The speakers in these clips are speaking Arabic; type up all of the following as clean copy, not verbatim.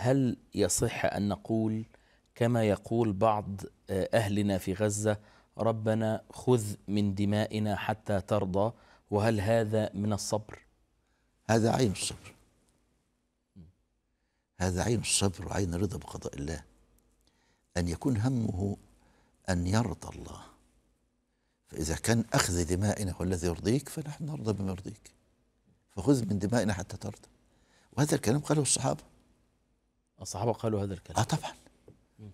هل يصح أن نقول كما يقول بعض أهلنا في غزة: ربنا خذ من دمائنا حتى ترضى؟ وهل هذا من الصبر؟ هذا عين الصبر، هذا عين الصبر وعين الرضا بقضاء الله، أن يكون همه أن يرضى الله. فإذا كان أخذ دمائنا هو الذي يرضيك فنحن نرضى بما يرضيك، فخذ من دمائنا حتى ترضى. وهذا الكلام قاله الصحابة. الصحابة قالوا هذا الكلام؟ طبعا،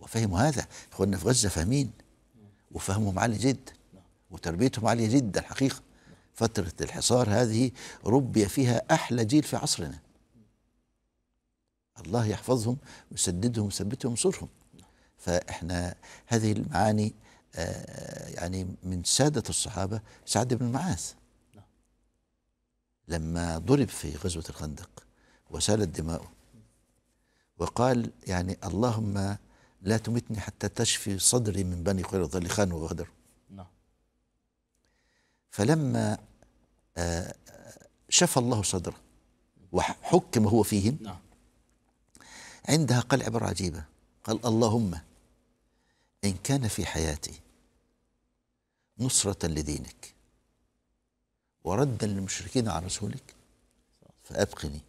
وفهموا هذا. إخواننا في غزة فاهمين، وفهمهم عالي جدا، وتربيتهم عالية جدا حقيقة. فترة الحصار هذه ربي فيها أحلى جيل في عصرنا. الله يحفظهم ويسددهم ويثبتهم وينصرهم. فإحنا هذه المعاني يعني من سادة الصحابة سعد بن معاذ لما ضرب في غزوة الخندق وسالت دماؤه وقال يعني اللهم لا تمتني حتى تشفي صدري من بني قريظة اللي خانوا وغدروا. فلما شفى الله صدره وحكم هو فيهم، عندها قال عبارة عجيبة، قال اللهم إن كان في حياتي نصرة لدينك وردا للمشركين على رسولك فأبقني،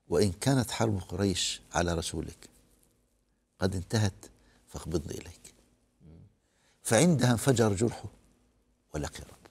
وإن كانت حرب قريش على رسولك قد انتهت فاقبضني إليك. فعندها انفجر جرحه ولقي ربه.